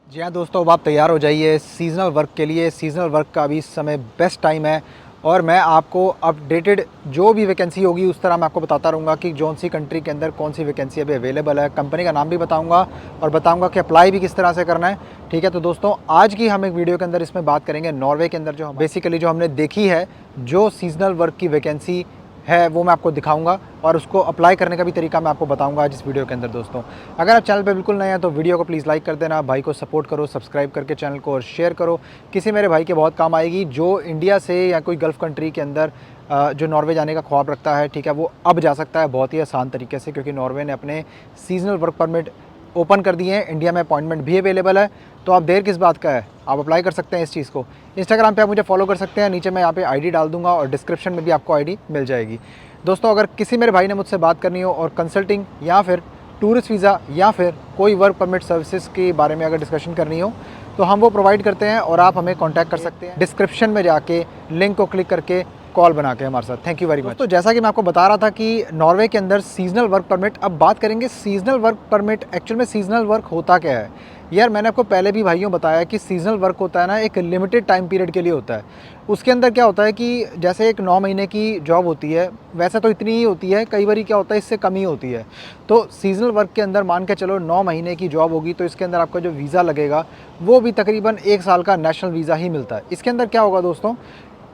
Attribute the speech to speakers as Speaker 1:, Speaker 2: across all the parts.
Speaker 1: जी हाँ दोस्तों, अब आप तैयार हो जाइए सीज़नल वर्क के लिए। सीज़नल वर्क का अभी इस समय बेस्ट टाइम है और मैं आपको अपडेटेड जो भी वैकेंसी होगी उस तरह मैं आपको बताता रहूँगा कि कौन सी कंट्री के अंदर कौन सी वैकेंसी अभी अवेलेबल है। कंपनी का नाम भी बताऊँगा और बताऊँगा कि अप्लाई भी किस तरह से करना है। ठीक है, तो दोस्तों आज की हम एक वीडियो के अंदर इसमें बात करेंगे नॉर्वे के अंदर जो बेसिकली जो हमने देखी है, जो सीज़नल वर्क की वैकेंसी है वो मैं आपको दिखाऊंगा और उसको अप्लाई करने का भी तरीका मैं आपको बताऊंगा आज इस वीडियो के अंदर। दोस्तों अगर आप चैनल पे बिल्कुल नए हैं तो वीडियो को प्लीज़ लाइक कर देना, भाई को सपोर्ट करो, सब्सक्राइब करके चैनल को और शेयर करो। किसी मेरे भाई के बहुत काम आएगी जो इंडिया से या कोई गल्फ़ कंट्री के अंदर जो नॉर्वे जाने का ख्वाब रखता है, ठीक है, वो अब जा सकता है बहुत ही आसान तरीके से, क्योंकि नॉर्वे ने अपने सीजनल वर्क परमिट ओपन कर दिए हैं। इंडिया में अपॉइंटमेंट भी अवेलेबल है, तो आप देर किस बात का है, आप अप्लाई कर सकते हैं इस चीज़ को। इंस्टाग्राम पे आप मुझे फॉलो कर सकते हैं, नीचे मैं यहाँ पे आईडी डाल दूंगा और डिस्क्रिप्शन में भी आपको आईडी मिल जाएगी। दोस्तों अगर किसी मेरे भाई ने मुझसे बात करनी हो और कंसल्टिंग या फिर टूरिस्ट वीज़ा या फिर कोई वर्क परमिट सर्विसेज के बारे में अगर डिस्कशन करनी हो तो हम वो प्रोवाइड करते हैं और आप हमें कांटेक्ट कर सकते हैं डिस्क्रिप्शन में जाके, लिंक को क्लिक करके कॉल बना के हमारे साथ। Thank you very much. तो जैसा कि मैं आपको बता रहा था कि नॉर्वे के अंदर सीजनल वर्क परमिट, अब बात करेंगे सीजनल वर्क परमिट। एक्चुअल में सीजनल वर्क होता क्या है यार, मैंने आपको पहले भी भाइयों बताया कि सीजनल वर्क होता है ना, एक लिमिटेड टाइम पीरियड के लिए होता है। उसके अंदर क्या होता है कि जैसे एक 9 महीने की जॉब होती है, वैसे तो इतनी ही होती है, कई बार क्या होता है इससे कम ही होती है। तो सीजनल वर्क के अंदर मान के चलो 9 महीने की जॉब होगी तो इसके अंदर आपका जो वीज़ा लगेगा वो भी तकरीबन 1 साल का नेशनल वीज़ा ही मिलता है। इसके अंदर क्या होगा दोस्तों,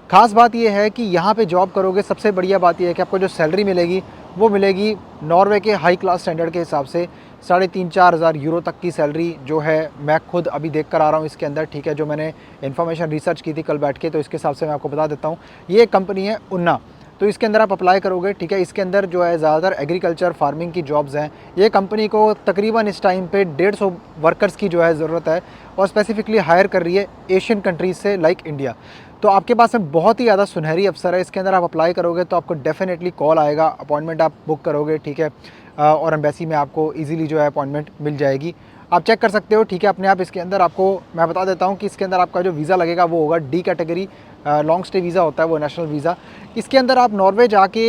Speaker 1: खास बात यह है कि यहाँ पे जॉब करोगे, सबसे बढ़िया बात यह है कि आपको जो सैलरी मिलेगी वो मिलेगी नॉर्वे के हाई क्लास स्टैंडर्ड के हिसाब से 3,500-4 हज़ार यूरो तक की सैलरी जो है। मैं खुद अभी देख कर आ रहा हूँ इसके अंदर, ठीक है, जो मैंने इन्फॉर्मेशन रिसर्च की थी कल बैठ के, तो इसके हिसाब से मैं आपको बता देता हूँ। ये कंपनी है उन्ना, तो इसके अंदर आप अप्लाई करोगे, ठीक है। इसके अंदर जो है ज़्यादातर एग्रीकल्चर फार्मिंग की जॉब्स हैं। ये कंपनी को तकरीबन इस टाइम पे 150 वर्कर्स की जो है ज़रूरत है और स्पेसिफिकली हायर कर रही है एशियन कंट्रीज़ से लाइक इंडिया। तो आपके पास में बहुत ही ज़्यादा सुनहरी अवसर है। इसके अंदर आप अप्लाई करोगे तो आपको डेफिनेटली कॉल आएगा, अपॉइंटमेंट आप बुक करोगे, ठीक है, और एम्बेसी में आपको इजीली जो है अपॉइंटमेंट मिल जाएगी। आप चेक कर सकते हो, ठीक है, अपने आप। इसके अंदर आपको मैं बता देता हूँ कि इसके अंदर आपका जो वीज़ा लगेगा वो होगा D category, long stay visa होता है वो, नेशनल वीज़ा। इसके अंदर आप नॉर्वे जाके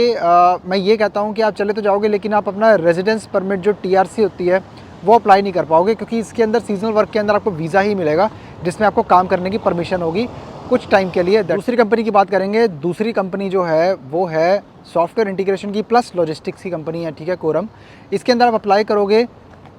Speaker 1: मैं ये कहता हूँ कि आप चले तो जाओगे लेकिन आप अपना रेजिडेंस परमिट जो टीआरसी होती है वो अप्लाई नहीं कर पाओगे, क्योंकि इसके अंदर सीजनल वर्क के अंदर आपको वीज़ा ही मिलेगा जिसमें आपको काम करने की परमिशन होगी कुछ टाइम के लिए। दूसरी कंपनी की बात करेंगे, दूसरी कंपनी जो है वो है सॉफ्टवेयर इंटीग्रेशन की प्लस लॉजिस्टिक्स की कंपनी है, ठीक है, कोरम। इसके अंदर आप अप्लाई करोगे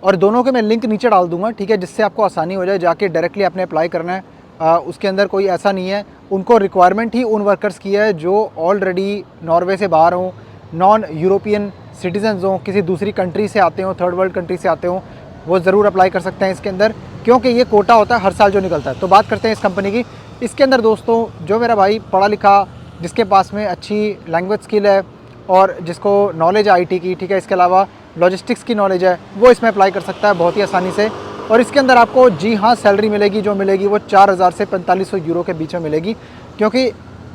Speaker 1: और दोनों के मैं लिंक नीचे डाल दूंगा, ठीक है, जिससे आपको आसानी हो जाए, जाके डायरेक्टली आपने अप्लाई करना है। उसके अंदर कोई ऐसा नहीं है, उनको रिक्वायरमेंट ही उन वर्कर्स की है जो ऑलरेडी नॉर्वे से बाहर हों, नॉन यूरोपियन सिटीजन्स हों, किसी दूसरी कंट्री से आते हों, थर्ड वर्ल्ड कंट्री से आते हों, वो ज़रूर अप्लाई कर सकते हैं इसके अंदर, क्योंकि ये कोटा होता है हर साल जो निकलता है। तो बात करते हैं इस कंपनी की। इसके अंदर दोस्तों जो मेरा भाई पढ़ा लिखा, जिसके पास में अच्छी लैंग्वेज स्किल है और जिसको नॉलेज है आईटी की, ठीक है, इसके अलावा लॉजिस्टिक्स की नॉलेज है, वो इसमें अप्लाई कर सकता है बहुत ही आसानी से। और इसके अंदर आपको जी हाँ सैलरी मिलेगी, जो मिलेगी वो 4,000 से 4,500 यूरो के बीच में मिलेगी, क्योंकि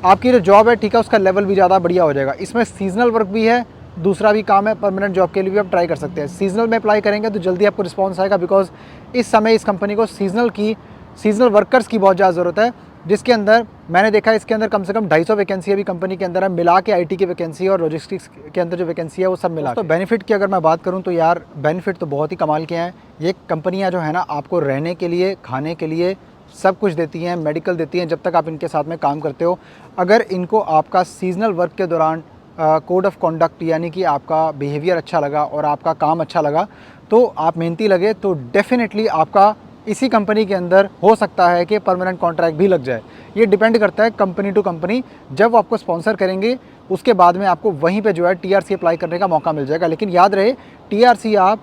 Speaker 1: आपकी जो जॉब है, ठीक है, उसका लेवल भी ज़्यादा बढ़िया हो जाएगा। इसमें सीजनल वर्क भी है, दूसरा भी काम है, परमानेंट जॉब के लिए भी आप ट्राई कर सकते हैं। सीजनल में अप्लाई करेंगे तो जल्दी आपको रिस्पॉन्स आएगा, बिकॉज इस समय इस कंपनी को सीजनल वर्कर्स की बहुत ज़्यादा ज़रूरत है, जिसके अंदर मैंने देखा इसके अंदर कम से कम 250 वैकेंसी अभी कंपनी के अंदर है, मिला के आईटी की वैकेंसी और लॉजिस्टिक्स के अंदर जो वैकेंसी है वो सब मिला। तो बेनिफिट की अगर मैं बात करूं तो यार बेनिफिट तो बहुत ही कमाल के हैं। ये कंपनियां जो है ना, आपको रहने के लिए, खाने के लिए सब कुछ देती हैं, मेडिकल देती हैं जब तक आप इनके साथ में काम करते हो। अगर इनको आपका सीजनल वर्क के दौरान कोड ऑफ कॉन्डक्ट यानी कि आपका बिहेवियर अच्छा लगा और आपका काम अच्छा लगा, तो आप मेहनती लगे, तो डेफिनेटली आपका इसी कंपनी के अंदर हो सकता है कि परमानेंट कॉन्ट्रैक्ट भी लग जाए। ये डिपेंड करता है कंपनी टू कंपनी। जब वो आपको स्पॉन्सर करेंगे उसके बाद में आपको वहीं पे जो है टीआरसी अप्लाई करने का मौका मिल जाएगा। लेकिन याद रहे, टीआरसी आप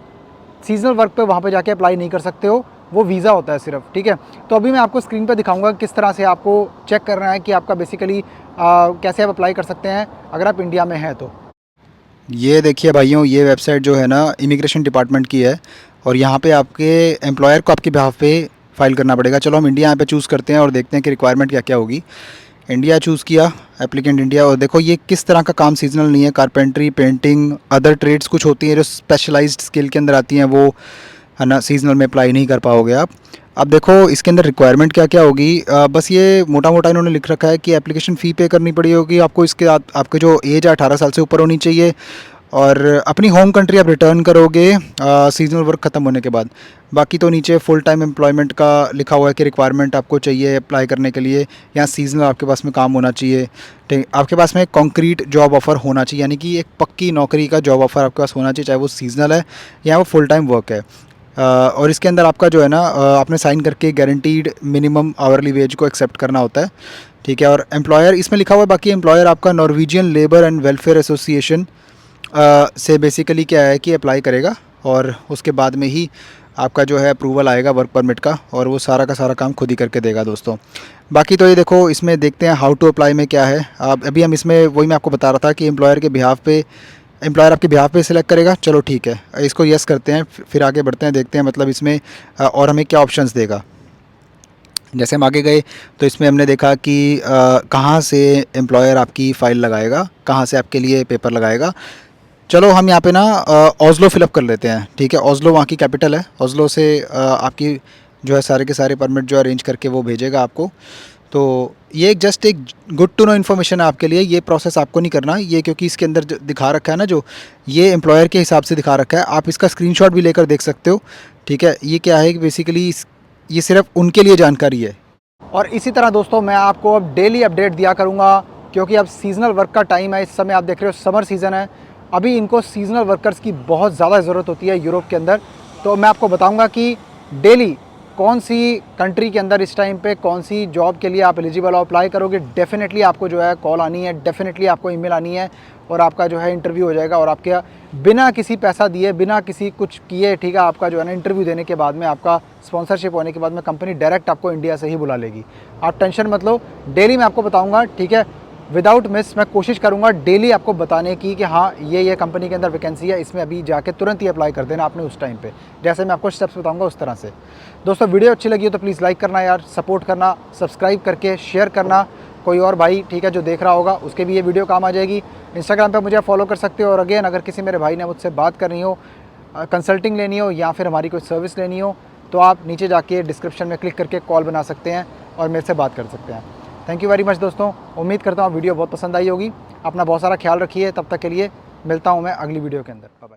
Speaker 1: सीजनल वर्क पे वहाँ पे जाके अप्लाई नहीं कर सकते हो, वो वीज़ा होता है सिर्फ, ठीक है। तो अभी मैं आपको स्क्रीन पे दिखाऊंगा किस तरह से आपको चेक करना है कि आपका बेसिकली कैसे आप अप्लाई कर सकते हैं अगर आप इंडिया में हैं तो। ये देखिए भाइयों, ये वेबसाइट जो है ना इमिग्रेशन डिपार्टमेंट की है और यहाँ पे आपके एम्प्लॉयर को आपके बिहाफ पे फाइल करना पड़ेगा। चलो हम इंडिया यहाँ पे चूज़ करते हैं और देखते हैं कि रिक्वायरमेंट क्या क्या होगी। इंडिया चूज़ किया, एप्लीकेंट इंडिया, और देखो ये किस तरह का काम सीजनल नहीं है। कारपेंट्री, पेंटिंग, अदर ट्रेड्स कुछ होती हैं जो स्पेशलाइज्ड स्किल के अंदर आती हैं, वो है ना सीजनल में अप्लाई नहीं कर पाओगे आप। अब देखो इसके अंदर रिक्वायरमेंट क्या क्या होगी, बस ये मोटा मोटा इन्होंने लिख रखा है कि एप्लीकेशन फ़ी पे करनी पड़ी होगी आपको। इसके आपके जो एज है 18 साल से ऊपर होनी चाहिए और अपनी होम कंट्री आप रिटर्न करोगे सीजनल वर्क ख़त्म होने के बाद। बाकी तो नीचे फुल टाइम एम्प्लॉयमेंट का लिखा हुआ है कि रिक्वायरमेंट आपको चाहिए अप्लाई करने के लिए, यहाँ सीजनल आपके पास में काम होना चाहिए, ठीक, आपके पास में कॉन्क्रीट जॉब ऑफ़र होना चाहिए, यानी कि एक पक्की नौकरी का जॉब ऑफ़र आपके पास होना चाहिए, चाहे वो सीजनल है या वो फुल टाइम वर्क है। और इसके अंदर आपका जो है ना आपने साइन करके गारंटीड मिनिमम आवरली वेज को एक्सेप्ट करना होता है, ठीक है। और एम्प्लॉयर इसमें लिखा हुआ है, बाकी एम्प्लॉयर आपका Norwegian labour and welfare association से बेसिकली क्या है कि अप्लाई करेगा और उसके बाद में ही आपका जो है अप्रूवल आएगा वर्क परमिट का, और वो सारा का सारा काम खुद ही करके देगा दोस्तों। बाकी तो ये देखो, इसमें देखते हैं हाउ टू अप्लाई में क्या है। आप अभी हम इसमें वही मैं आपको बता रहा था कि एम्प्लॉयर के बिहाफ पे, एम्प्लॉयर आपके बिहाफ पे सिलेक्ट करेगा। चलो ठीक है, इसको यस करते हैं, फिर आगे बढ़ते हैं, देखते हैं मतलब इसमें और हमें क्या ऑप्शंस देगा। जैसे हम आगे गए तो इसमें हमने देखा कि कहाँ से एम्प्लॉयर आपकी फ़ाइल लगाएगा, कहाँ से आपके लिए पेपर लगाएगा। चलो हम यहाँ पे ना ओस्लो फ़िलअप कर लेते हैं, ठीक है। ओस्लो वहाँ की कैपिटल है, ओस्लो से आपकी जो है सारे के सारे परमिट जो अरेंज करके वो भेजेगा आपको। तो ये जस्ट एक गुड टू नो इन्फॉर्मेशन है आपके लिए, ये प्रोसेस आपको नहीं करना ये, क्योंकि इसके अंदर दिखा रखा है ना, जो ये एम्प्लॉयर के हिसाब से दिखा रखा है, आप इसका स्क्रीनशॉट भी लेकर देख सकते हो, ठीक है। ये क्या है कि बेसिकली ये सिर्फ उनके लिए जानकारी है। और इसी तरह दोस्तों मैं आपको अब डेली अपडेट दिया करूँगा, क्योंकि अब सीज़नल वर्क का टाइम है। इस समय आप देख रहे हो समर सीज़न है, अभी इनको सीज़नल वर्कर्स की बहुत ज़्यादा ज़रूरत होती है यूरोप के अंदर। तो मैं आपको बताऊंगा कि डेली कौन सी कंट्री के अंदर इस टाइम पे कौन सी जॉब के लिए आप एलिजिबल हो, अप्लाई करोगे, डेफिनेटली आपको जो है कॉल आनी है, डेफिनेटली आपको ईमेल आनी है, और आपका जो है इंटरव्यू हो जाएगा। और आपके बिना किसी पैसा दिए, बिना किसी कुछ किए, ठीक है, आपका जो है ना इंटरव्यू देने के बाद में, आपका स्पॉन्सरशिप होने के बाद में कंपनी डायरेक्ट आपको इंडिया से ही बुला लेगी। आप टेंशन मत लो, डेली मैं आपको बताऊँगा, ठीक है, विदाउट मिस। मैं कोशिश करूंगा डेली आपको बताने की कि हाँ ये कंपनी के अंदर वैकेंसी है, इसमें अभी जाके तुरंत ही अप्लाई कर देना आपने उस टाइम पे, जैसे मैं आपको स्टेप्स बताऊंगा उस तरह से। दोस्तों वीडियो अच्छी लगी हो तो प्लीज़ लाइक करना यार, सपोर्ट करना, सब्सक्राइब करके शेयर करना, कोई और भाई ठीक है जो देख रहा होगा उसके भी ये वीडियो काम आ जाएगी। इंस्टाग्राम पर मुझे फॉलो कर सकते हो। और अगेन अगर किसी मेरे भाई ने मुझसे बात करनी हो, कंसल्टिंग लेनी हो, या फिर हमारी कोई सर्विस लेनी हो, तो आप नीचे जाके डिस्क्रिप्शन में क्लिक करके कॉल बना सकते हैं और मेरे से बात कर सकते हैं। थैंक यू वेरी मच दोस्तों, उम्मीद करता हूँ वीडियो बहुत पसंद आई होगी। अपना बहुत सारा ख्याल रखिए, तब तक के लिए मिलता हूँ मैं अगली वीडियो के अंदर। Bye bye.